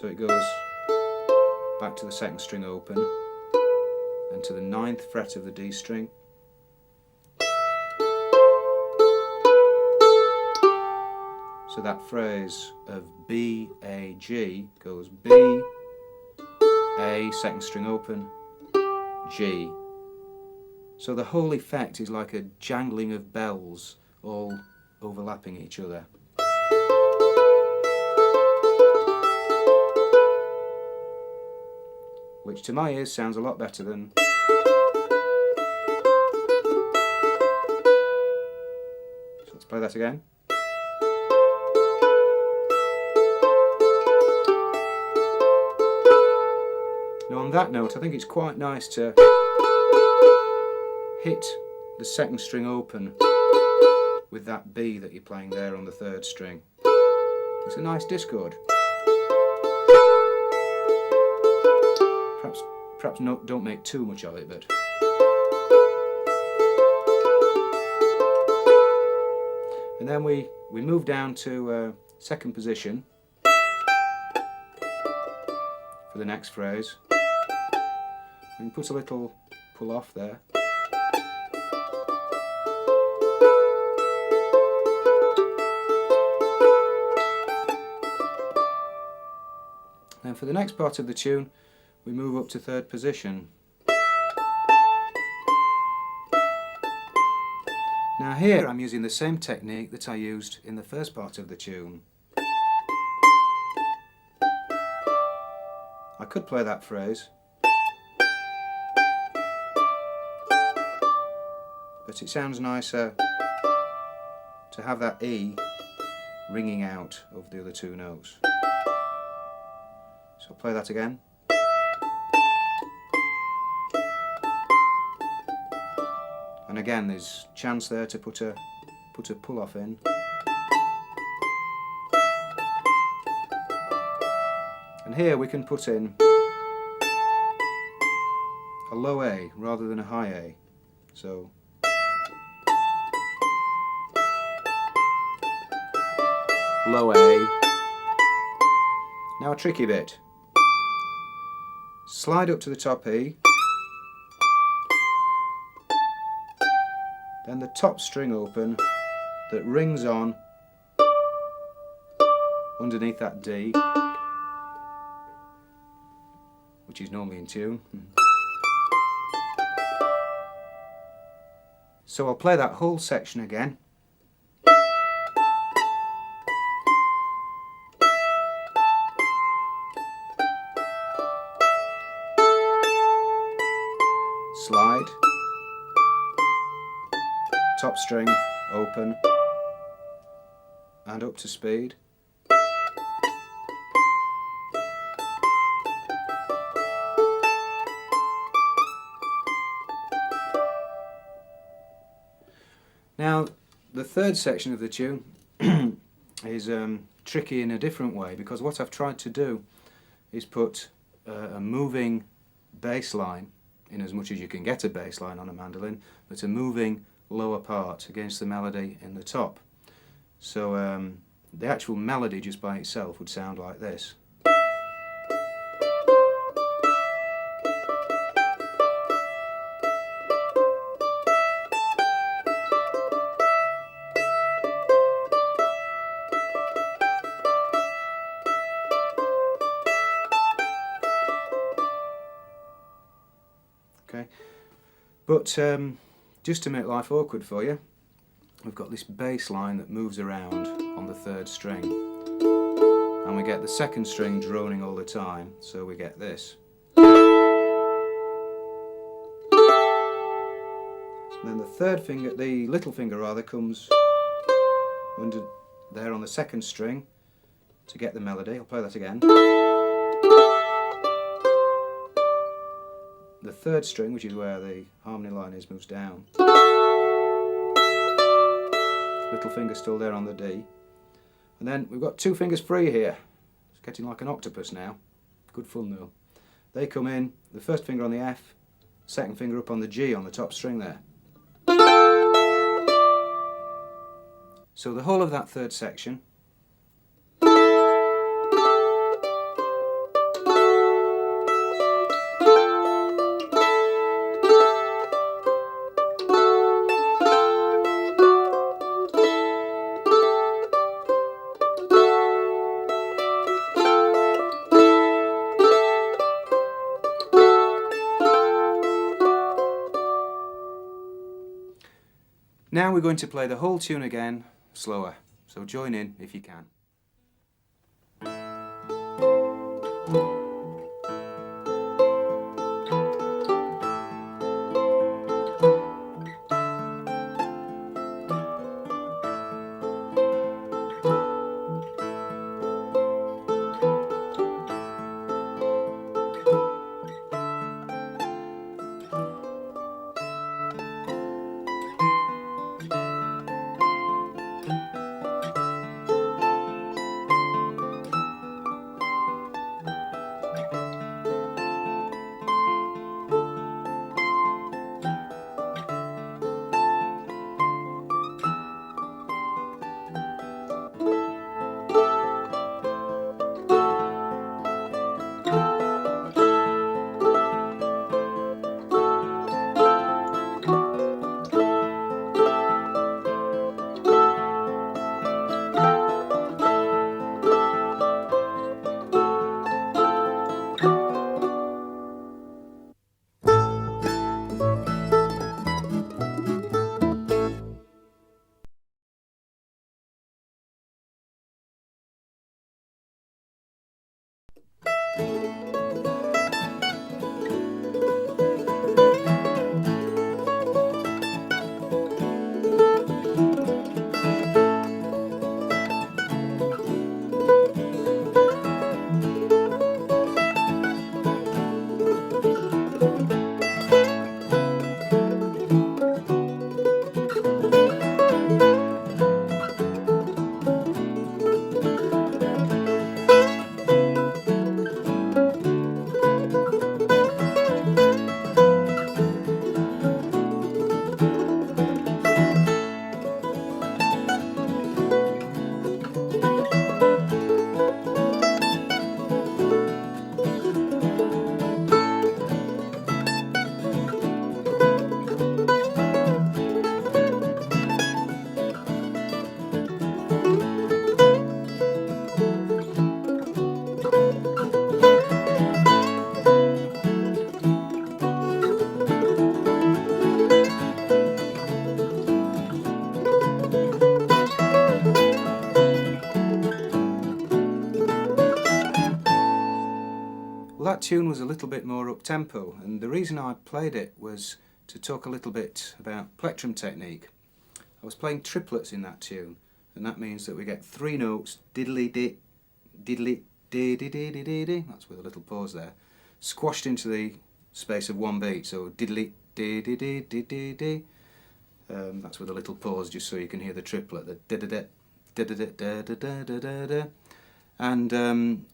So it goes back to the second string open and to the 9th fret of the D string. So that phrase of B, A, G goes B, A, second string open, G. So the whole effect is like a jangling of bells all overlapping each other. Which to my ears sounds a lot better than... So let's play that again. Now on that note, I think it's quite nice to hit the second string open with that B that you're playing there on the 3rd string. It's a nice discord. Perhaps don't make too much of it, but... And then we move down to 2nd position for the next phrase. We can put a little pull off there. Then for the next part of the tune, we move up to 3rd position. Now here I'm using the same technique that I used in the first part of the tune. I could play that phrase, but it sounds nicer to have that E ringing out over the other 2 notes. So I'll play that again. And again there's chance there to put a pull off in. And here we can put in a low A rather than a high A. So low A. Now a tricky bit. Slide up to the top E, then the top string open that rings on underneath that D, which is normally in tune. So I'll play that whole section again. Slide, top string open, and up to speed. Now the 3rd section of the tune is tricky in a different way, because what I've tried to do is put a moving bass line, in as much as you can get a bass line on a mandolin, but a moving lower part against the melody in the top. So the actual melody just by itself would sound like this. Okay, but just to make life awkward for you, we've got this bass line that moves around on the 3rd string, and we get the 2nd string droning all the time, so we get this. And then the 3rd finger, the little finger rather, comes under there on the 2nd string to get the melody. I'll play that again. The 3rd string, which is where the harmony line is, moves down. Little finger still there on the D. And then we've got 2 fingers free here. It's getting like an octopus now. Good fun though. They come in, the 1st finger on the F, 2nd finger up on the G on the top string there. So the whole of that 3rd section Now we're going to play the whole tune again, slower, so join in if you can. Well, that tune was a little bit more up-tempo, and the reason I played it was to talk a little bit about plectrum technique. I was playing triplets in that tune, and that means that we get three notes, diddly-dee, diddly-dee-dee-dee-dee, that's with a little pause there, squashed into the space of one beat, so diddly-dee-dee-dee-dee-dee. That's with a little pause just so you can hear the triplet, the da-da-da, da-da-da-da-da-da-da-da. And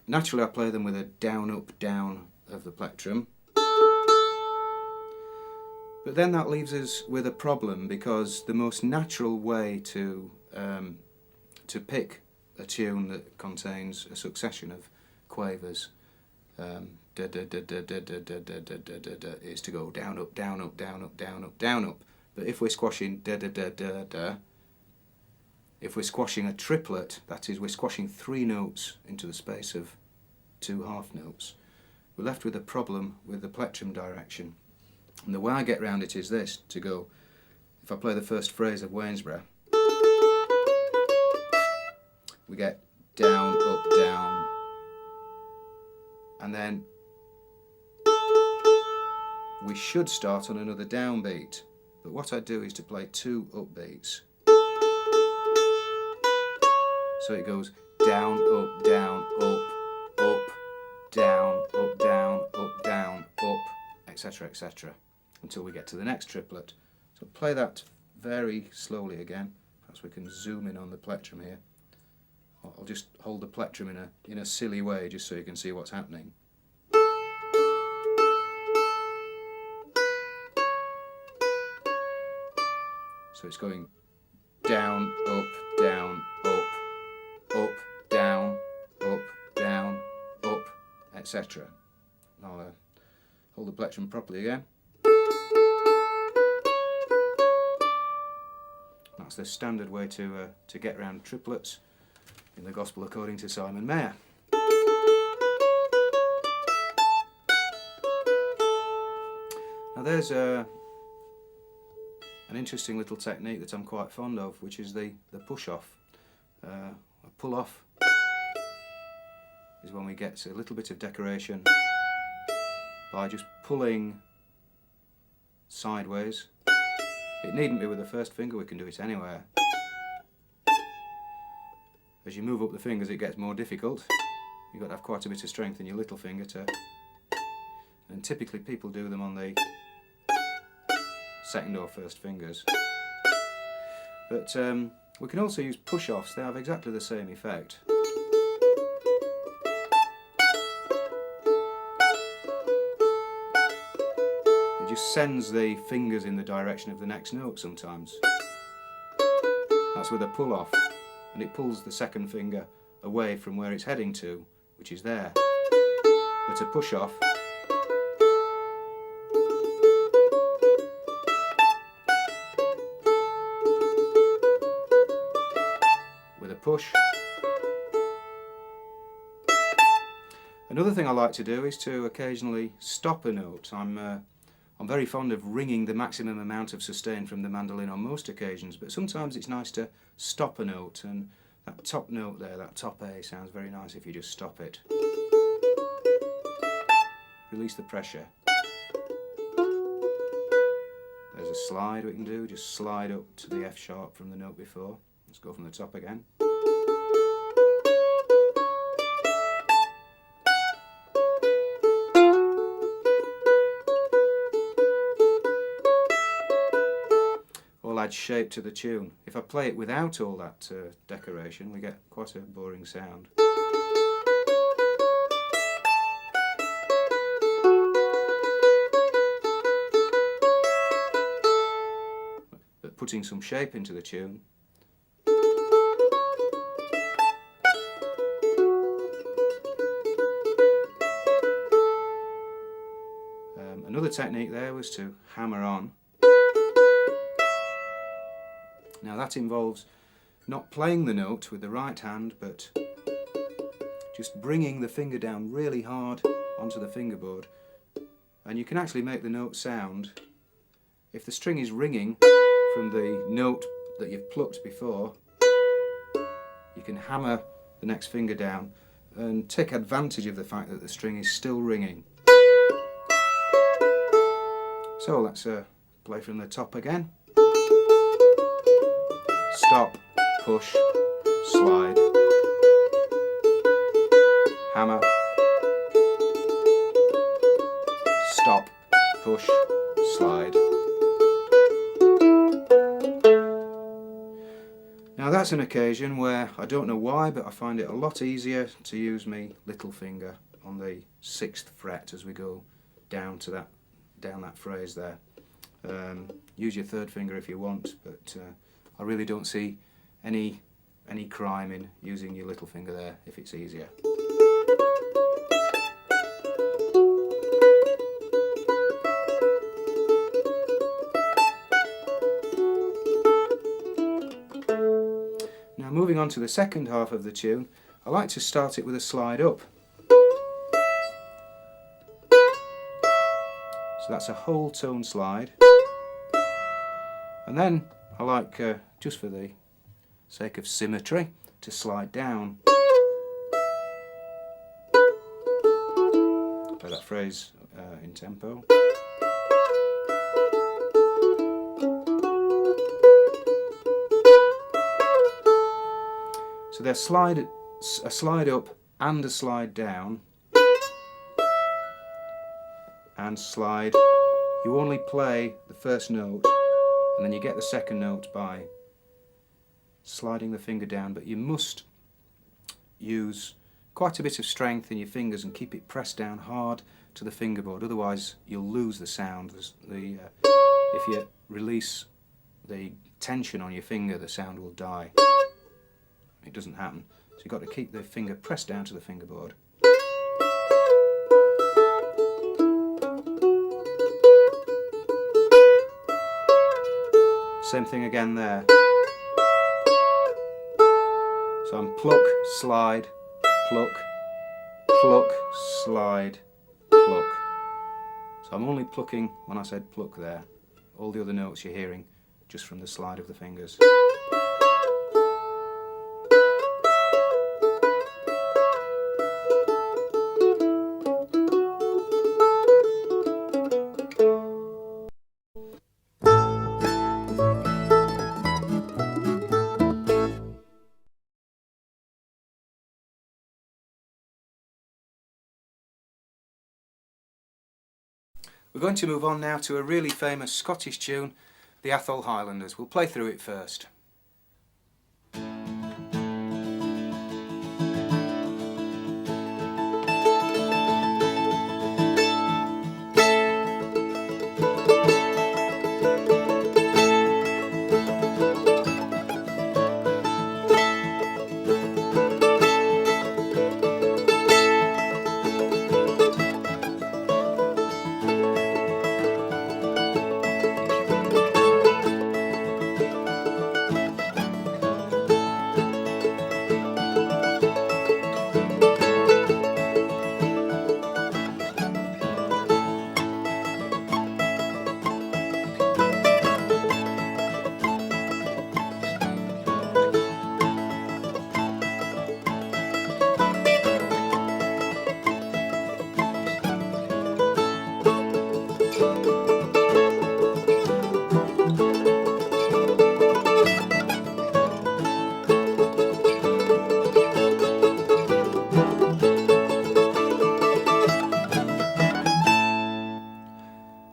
naturally I play them with a down-up-down of the plectrum. But then that leaves us with a problem, because the most natural way to pick a tune that contains a succession of quavers is to go down, up, down, up, down, up, down, up, down, up. But if we're squashing da-da-da-da-da, if we're squashing a triplet, that is, we're squashing three notes into the space of two half notes, we're left with a problem with the plectrum direction. And the way I get round it is this, to go, if I play the first phrase of Waynesboro, we get down, up, down, and then we should start on another downbeat. But what I do is to play two upbeats. So it goes down, up, down, up, down, up, down, up, down, up, etc., etc., until we get to the next triplet. So play that very slowly again. Perhaps we can zoom in on the plectrum here. I'll just hold the plectrum in a silly way just so you can see what's happening. So it's going down, up, down, up, down, up, down, up, etc. I'll hold the plectrum properly again. That's the standard way to get around triplets in the Gospel according to Simon Mayer. Now there's a an interesting little technique that I'm quite fond of, which is the push-off. A pull-off is when we get a little bit of decoration by just pulling sideways. It needn't be with the first finger, we can do it anywhere. As you move up the fingers it gets more difficult. You've got to have quite a bit of strength in your little finger to... And typically people do them on the second or first fingers. But we can also use push-offs, they have exactly the same effect. It just sends the fingers in the direction of the next note sometimes. That's with a pull-off, and it pulls the second finger away from where it's heading to, which is there. But a push-off with a push. Another thing I like to do is to occasionally stop a note. I'm very fond of ringing the maximum amount of sustain from the mandolin on most occasions, but sometimes it's nice to stop a note, and that top note there, that top A, sounds very nice if you just stop it. Release the pressure. There's a slide we can do, just slide up to the F sharp from the note before. Let's go from the top again. All adds shape to the tune. If I play it without all that decoration, we get quite a boring sound. But putting some shape into the tune, another technique there was to hammer on. Now that involves not playing the note with the right hand, but just bringing the finger down really hard onto the fingerboard, and you can actually make the note sound. If the string is ringing from the note that you've plucked before, you can hammer the next finger down and take advantage of the fact that the string is still ringing. So let's play from the top again. Stop, push, slide, hammer, stop, push, slide. Now that's an occasion where I don't know why, but I find it a lot easier to use my little finger on the 6th fret as we go down to that phrase there. Use your 3rd finger if you want, but I really don't see any crime in using your little finger there if it's easier. Now moving on to the second half of the tune, I like to start it with a slide up. So that's a whole tone slide. And then I like, just for the sake of symmetry, to slide down. Play that phrase in tempo. So there's a slide up and a slide down, and slide. You only play the first note, and then you get the second note by sliding the finger down, but you must use quite a bit of strength in your fingers and keep it pressed down hard to the fingerboard, otherwise you'll lose the sound. If you release the tension on your finger, the sound will die. It doesn't happen, so you've got to keep the finger pressed down to the fingerboard. Same thing again there. So I'm pluck, slide, pluck, pluck, slide, pluck. So I'm only plucking when I said pluck there. All the other notes you're hearing just from the slide of the fingers. We're going to move on now to a really famous Scottish tune, the Atholl Highlanders. We'll play through it first.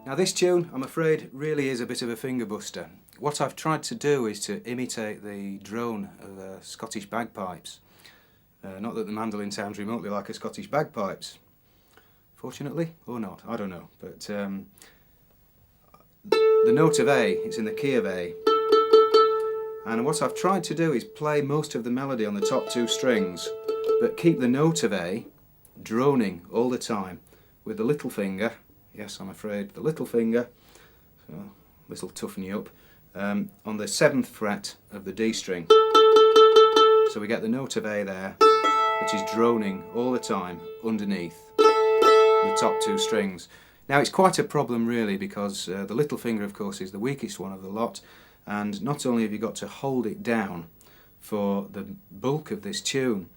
Now this tune, I'm afraid, really is a bit of a finger buster. What I've tried to do is to imitate the drone of Scottish bagpipes. Not that the mandolin sounds remotely like a Scottish bagpipes, fortunately, or not, I don't know. But the note of A, it's in the key of A. And what I've tried to do is play most of the melody on the top two strings, but keep the note of A droning all the time with the little finger. Yes, I'm afraid the little finger, so this will toughen you up, on the 7th fret of the D string. So we get the note of A there, which is droning all the time underneath the top two strings. Now it's quite a problem really, because the little finger of course is the weakest one of the lot, and not only have you got to hold it down for the bulk of this tune,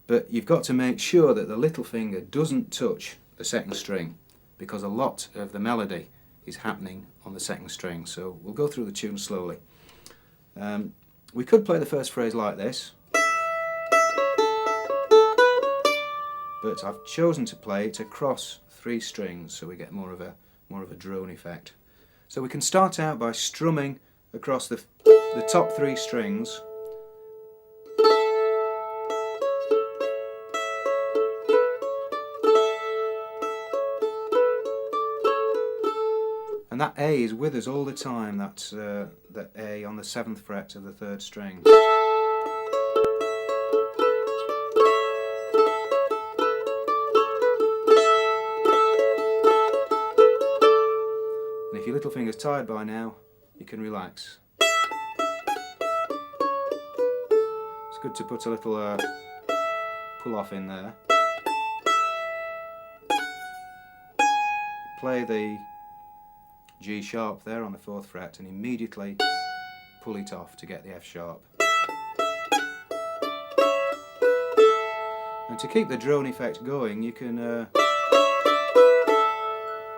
but you've got to make sure that the little finger doesn't touch the second string, because a lot of the melody is happening on the second string. So we'll go through the tune slowly. We could play the first phrase like this, but I've chosen to play it across 3 strings, so we get more of a drone effect. So we can start out by strumming across the top 3 strings. And that A is with us all the time, that's that A on the 7th fret of the 3rd string. And if your little finger's tired by now, you can relax. It's good to put a little pull off in there. Play the G sharp there on the 4th fret and immediately pull it off to get the F sharp. And to keep the drone effect going, you can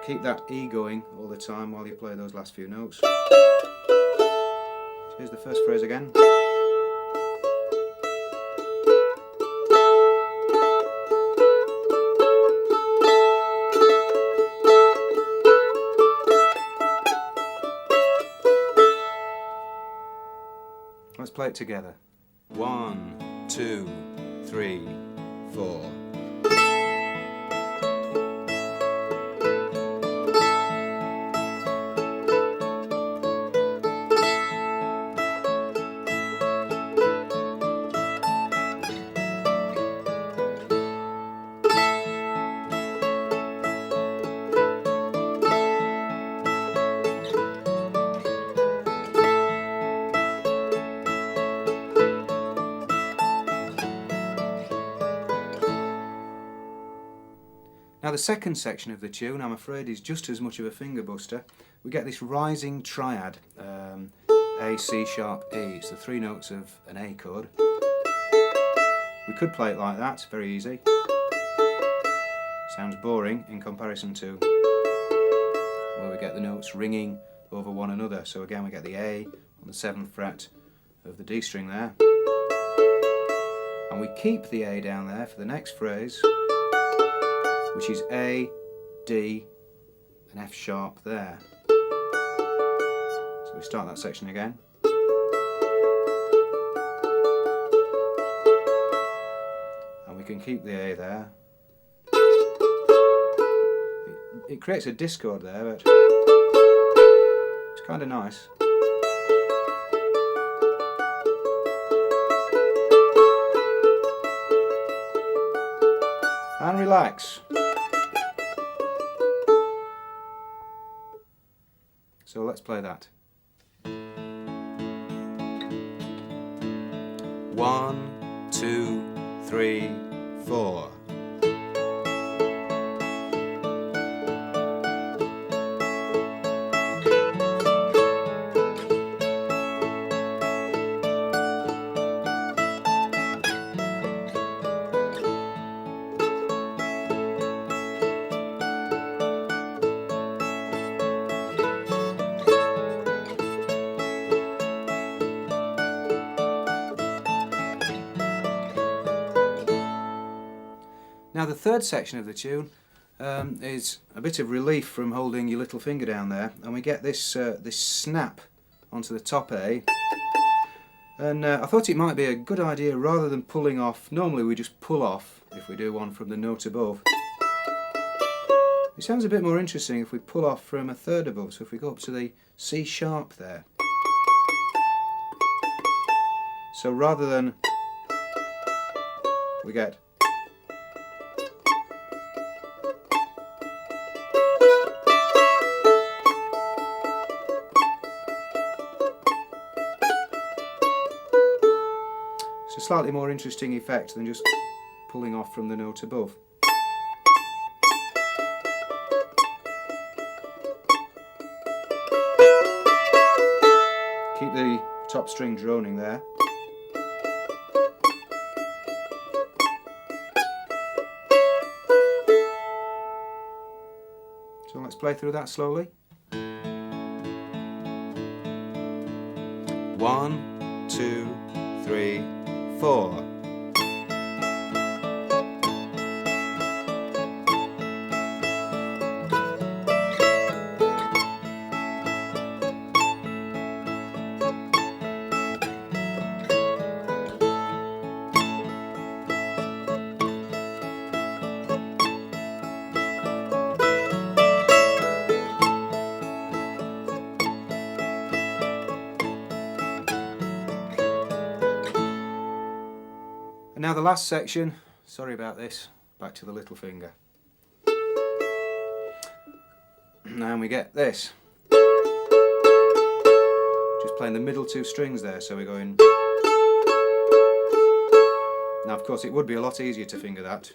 keep that E going all the time while you play those last few notes. So here's the first phrase again. Let's play it together. 1, 2, 3, 4. Now the second section of the tune, I'm afraid, is just as much of a finger buster. We get this rising triad. A, C sharp, E. It's the three notes of an A chord. We could play it like that, very easy. Sounds boring in comparison to where we get the notes ringing over one another. So again we get the A on the 7th fret of the D string there. And we keep the A down there for the next phrase, which is A, D and F sharp there. So we start that section again. And we can keep the A there. It creates a discord there, but it's kind of nice. And relax. So let's play that. 1, 2, 3, 4. Now the third section of the tune is a bit of relief from holding your little finger down there, and we get this this snap onto the top A. And I thought it might be a good idea, rather than pulling off, normally we just pull off if we do one from the note above. It sounds a bit more interesting if we pull off from a third above, so if we go up to the C sharp there. So rather than, we get a slightly more interesting effect than just pulling off from the note above. Keep the top string droning there. So let's play through that slowly. 1, 2, 3, 4. And now the last section, sorry about this, back to the little finger. Now we get this. Just playing the middle two strings there, so we're going. Now of course it would be a lot easier to finger that,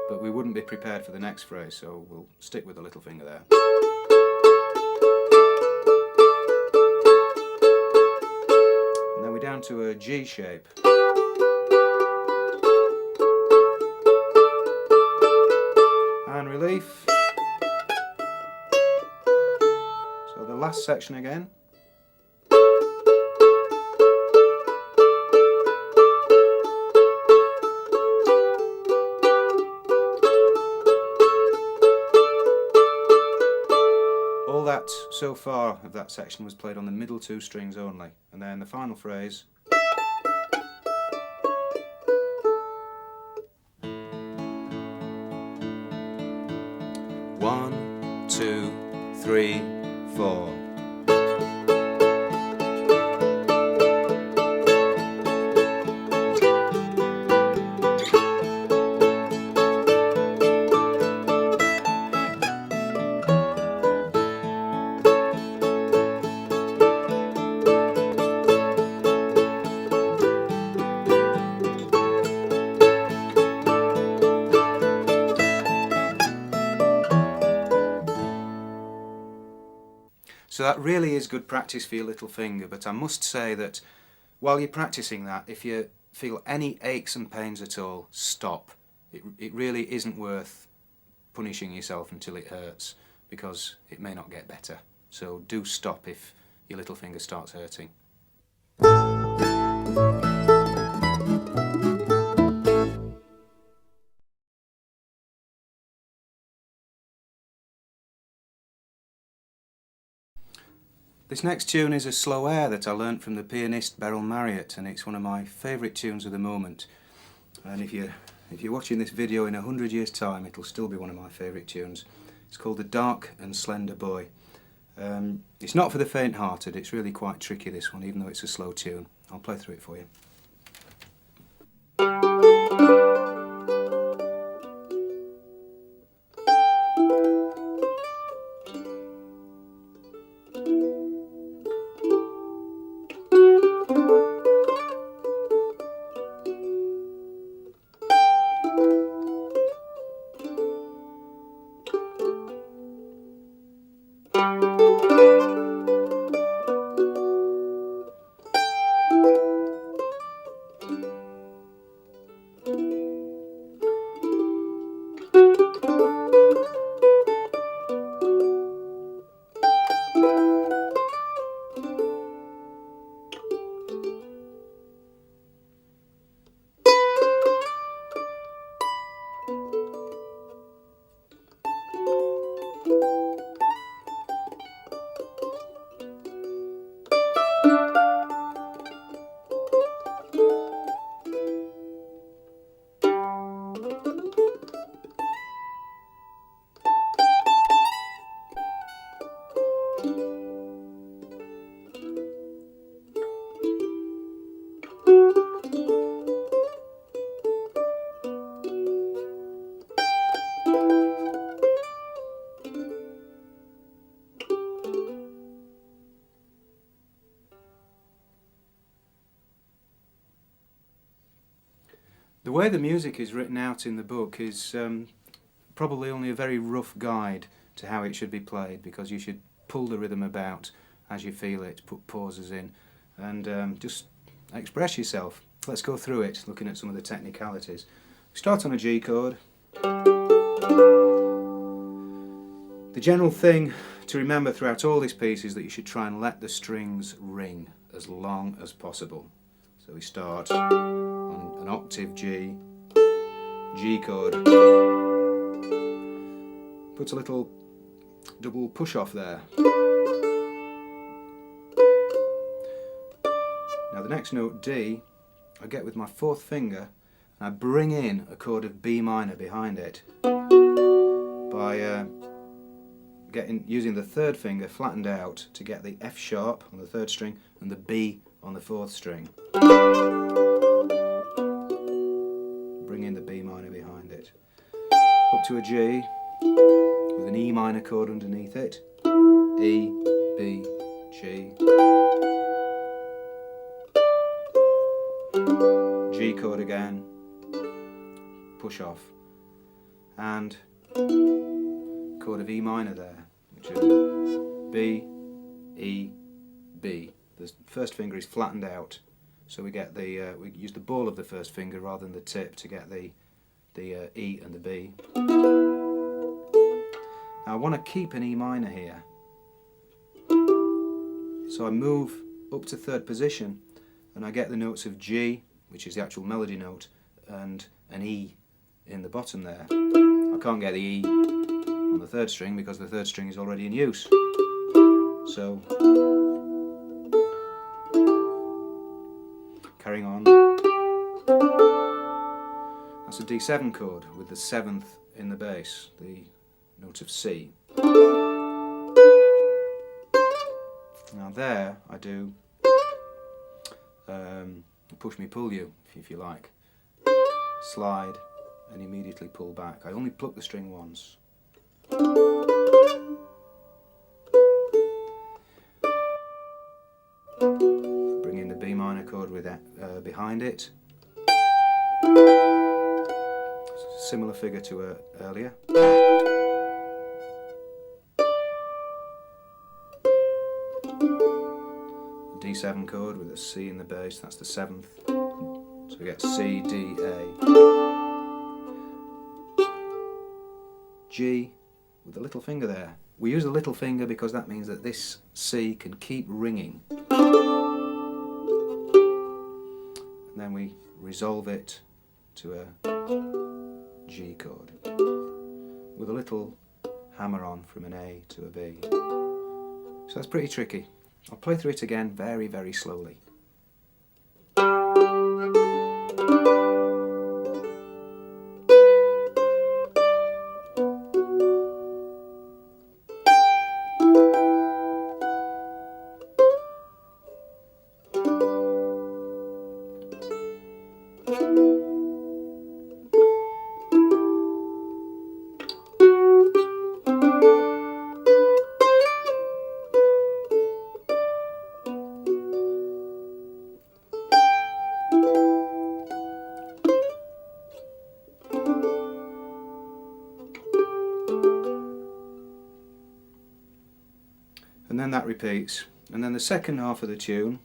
but we wouldn't be prepared for the next phrase, so we'll stick with the little finger there. And then we're down to a G shape. And relief. So the last section again. All that so far of that section was played on the middle two strings only, and then the final phrase. One, 2, 3, 4. So that really is good practice for your little finger, but I must say that while you're practicing that, if you feel any aches and pains at all, stop. It really isn't worth punishing yourself until it hurts, because it may not get better. So do stop if your little finger starts hurting. This next tune is a slow air that I learnt from the pianist Beryl Marriott, and it's one of my favourite tunes of the moment. And if you're watching this video in 100 years' time, it'll still be one of my favourite tunes. It's called The Dark and Slender Boy. It's not for the faint-hearted, it's really quite tricky, this one, even though it's a slow tune. I'll play through it for you. The way the music is written out in the book is probably only a very rough guide to how it should be played, because you should pull the rhythm about as you feel it, put pauses in, and just express yourself. Let's go through it, looking at some of the technicalities. We start on a G chord. The general thing to remember throughout all this piece is that you should try and let the strings ring as long as possible. So we start on an octave G, G chord, put a little double push off there. Now the next note, D, I get with my fourth finger and I bring in a chord of B minor behind it by using the third finger flattened out to get the F sharp on the third string and the B on the fourth string. Bring in the B minor behind it. Up to a G with an E minor chord underneath it. E, B, G. G chord again. Push off. And chord of E minor there, which is B, E, B. The first finger is flattened out, so we get the we use the ball of the first finger rather than the tip to get the E and the B. Now I want to keep an E minor here, so I move up to third position and I get the notes of G, which is the actual melody note, and an E in the bottom there. I can't get the E on the third string because the third string is already in use. So carrying on. That's a D7 chord with the seventh in the bass, the note of C. Now there I do push me pull you, if you like. Slide and immediately pull back. I only pluck the string once. Bring in the B minor chord with behind it. Similar figure to earlier. D7 chord with a C in the bass, that's the 7th. So we get C, D, A. G with the little finger there. We use the little finger because that means that this C can keep ringing. And then we resolve it to a G chord with a little hammer on from an A to a B. So that's pretty tricky. I'll play through it again very, very slowly. And then that repeats, and then the second half of the tune.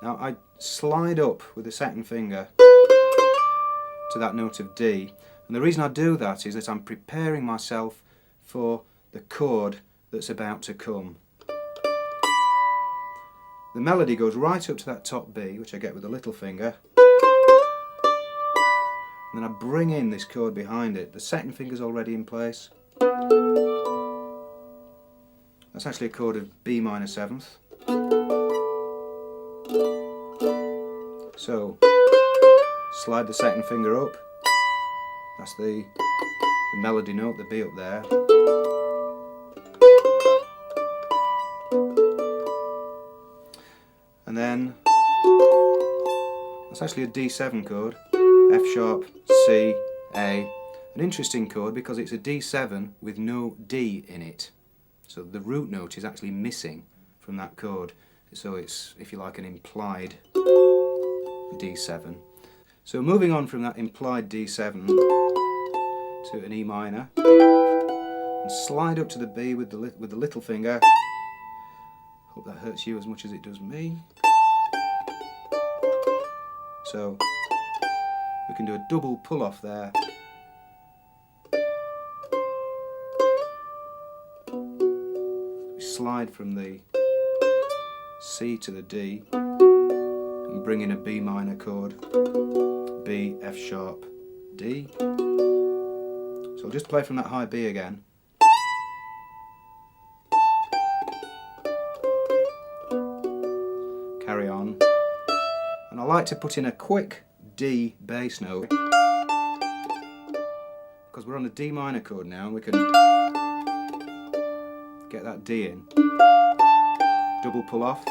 Now I slide up with the second finger to that note of D, and the reason I do that is that I'm preparing myself for the chord that's about to come. The melody goes right up to that top B, which I get with the little finger, and then I bring in this chord behind it. The second finger's already in place. That's actually a chord of B minor 7th. So, slide the second finger up. That's the melody note, the B up there. And then, that's actually a D7 chord. F sharp, C, A. An interesting chord because it's a D7 with no D in it. So the root note is actually missing from that chord. So it's, if you like, an implied D7. So moving on from that implied D7 to an E minor, and slide up to the B with the little finger. Hope that hurts you as much as it does me. So we can do a double pull off there. Slide from the C to the D and bring in a B minor chord, B, F sharp, D. So I'll just play from that high B again. Carry on. And I like to put in a quick D bass note because we're on a D minor chord now and we can get that D in. Double pull off.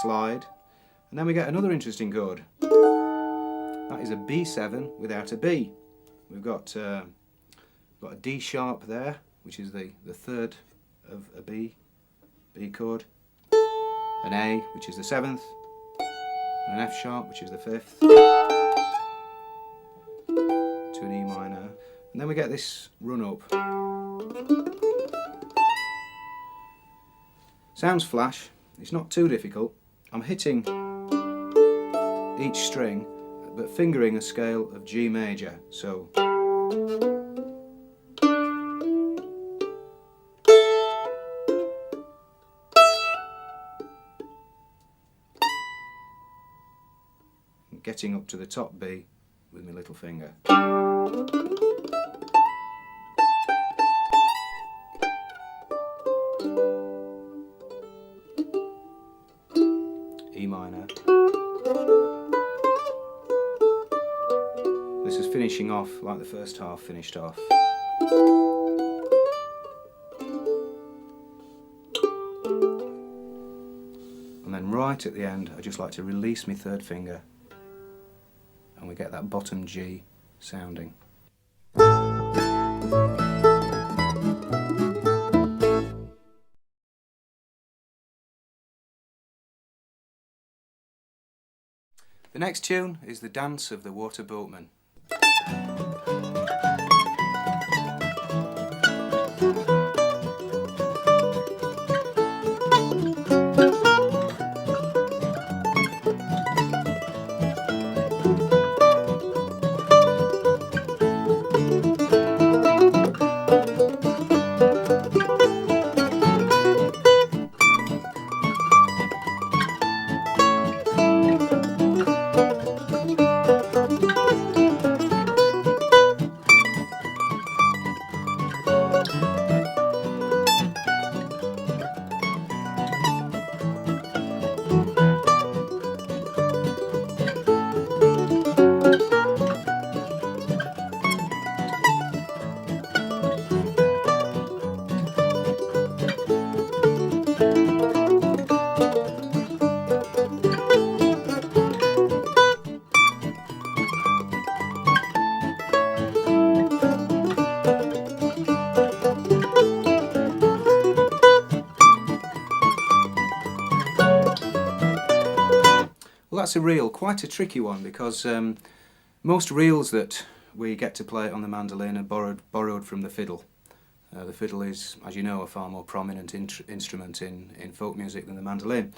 Slide. And then we get another interesting chord. That is a B7 without a B. We've got a D sharp there, which is the third of a B chord. An A, which is the 7th. And an F sharp, which is the 5th. To an E minor. And then we get this run up. Sounds flash, it's not too difficult. I'm hitting each string but fingering a scale of G major. So getting up to the top B with my little finger. E minor. This is finishing off like the first half finished off. And then right at the end I just like to release my third finger and we get that bottom G sounding. The next tune is the Dance of the Water Boatmen. that's a reel, quite a tricky one, because most reels that we get to play on the mandolin are borrowed from the fiddle. The fiddle is, as you know, a far more prominent instrument in folk music than the mandolin.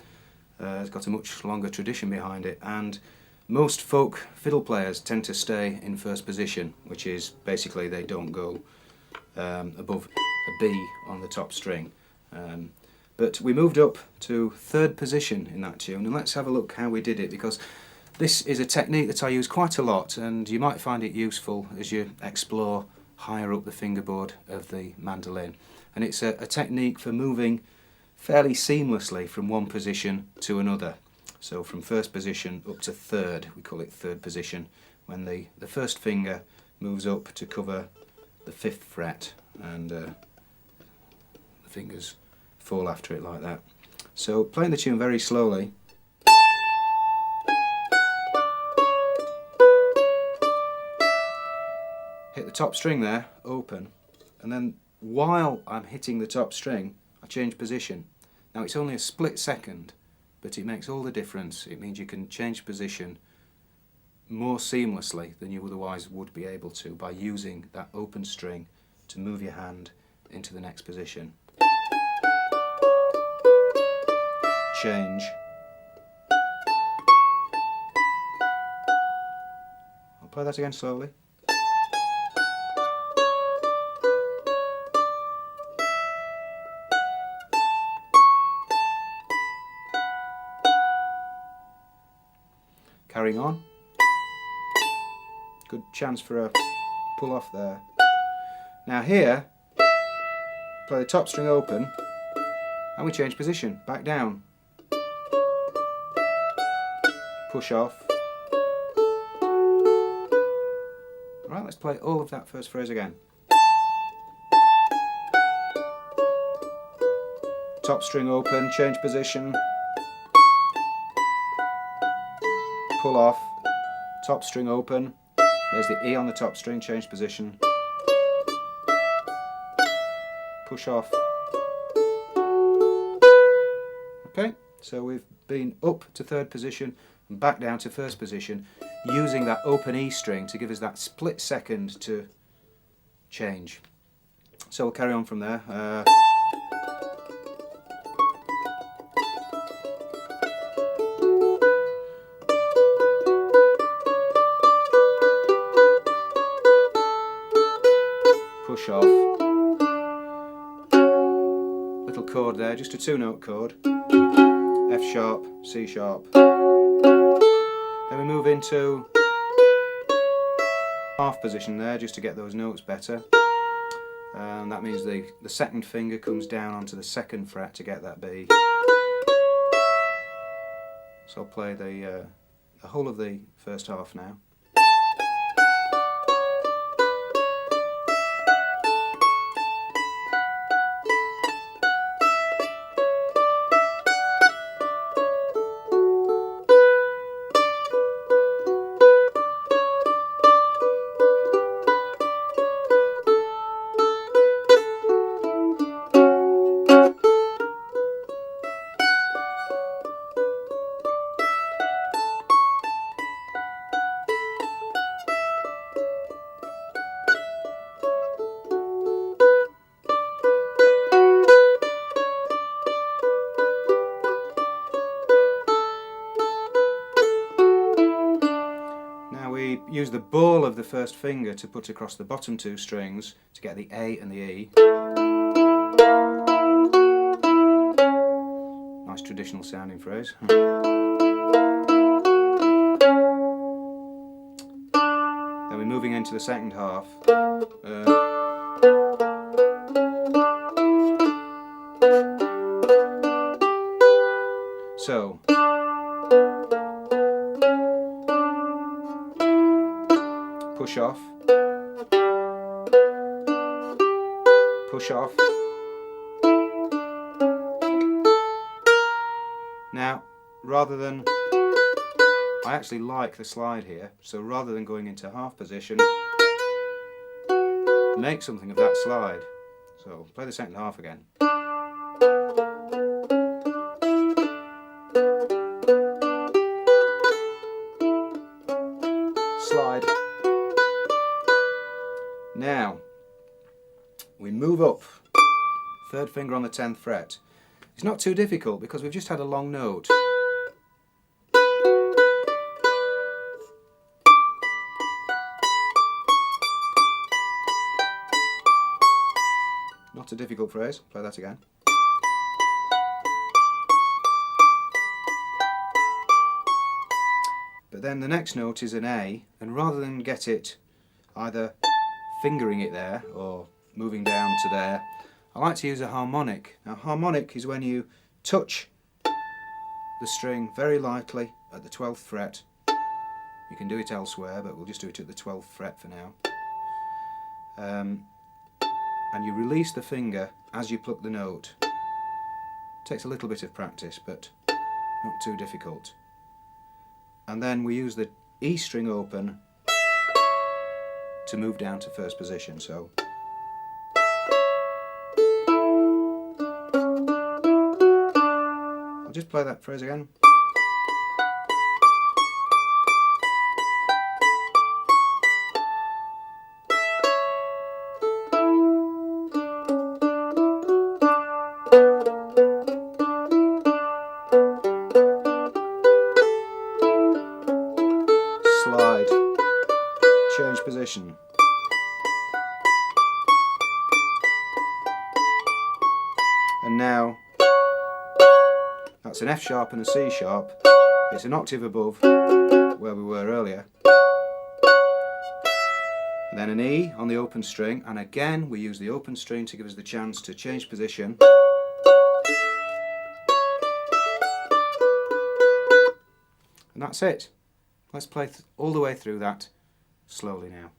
It's got a much longer tradition behind it, and most folk fiddle players tend to stay in first position, which is basically they don't go above a B on the top string. But we moved up to third position in that tune, and let's have a look how we did it, because this is a technique that I use quite a lot, and you might find it useful as you explore higher up the fingerboard of the mandolin. And it's a technique for moving fairly seamlessly from one position to another. So from first position up to third, we call it third position, when the first finger moves up to cover the 5th fret, and the fingers fall after it like that. So playing the tune very slowly. Hit the top string there, open, and then while I'm hitting the top string, I change position. Now it's only a split second, but it makes all the difference. It means you can change position more seamlessly than you otherwise would be able to by using that open string to move your hand into the next position. Change. I'll play that again slowly. Carrying on. Good chance for a pull off there. Now here, play the top string open, and we change position, back down. Push off. Right, let's play all of that first phrase again. Top string open, change position. Pull off, top string open, there's the E on the top string, change position, push off. Okay, so we've been up to third position and back down to first position using that open E string to give us that split second to change. So we'll carry on from there. Push off. Little chord there, just a 2-note chord. F sharp, C sharp. Then we move into half position there, just to get those notes better. And that means the second finger comes down onto the 2nd fret to get that B. So I'll play the whole of the first half now. Use the ball of the first finger to put across the bottom 2 strings to get the A and the E. Nice traditional sounding phrase. Then we're moving into the second half. So. Push off, push off. Now, rather than, I actually like the slide here, so rather than going into half position, make something of that slide. So, play the second half again. Now, we move up, third finger on the 10th fret. It's not too difficult because we've just had a long note. Not a difficult phrase, play that again. But then the next note is an A, and rather than get it either fingering it there or moving down to there, I like to use a harmonic. Now, harmonic is when you touch the string very lightly at the 12th fret. You can do it elsewhere, but we'll just do it at the 12th fret for now. And you release the finger as you pluck the note. Takes a little bit of practice, but not too difficult. And then we use the E string open to move down to first position. So I'll just play that phrase again. Slide, change position. And now that's an F sharp and a C sharp. It's an octave above where we were earlier. And then an E on the open string, and again we use the open string to give us the chance to change position. And that's it. Let's play all the way through that slowly now.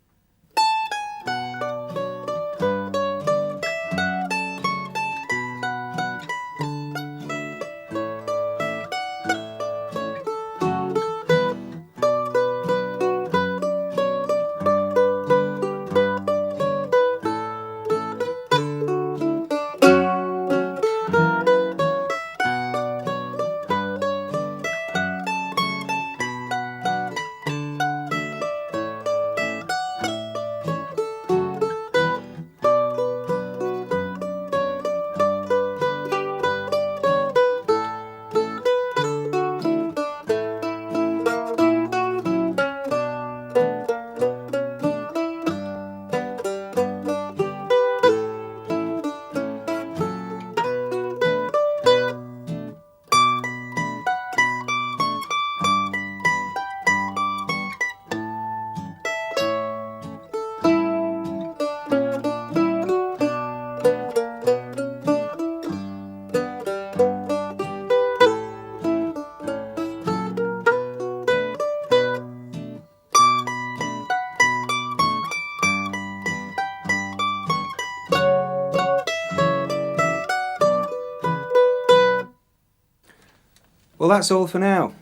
Well, that's all for now.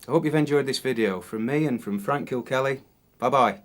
I hope you've enjoyed this video. From me and from Frank Kilkelly, bye bye.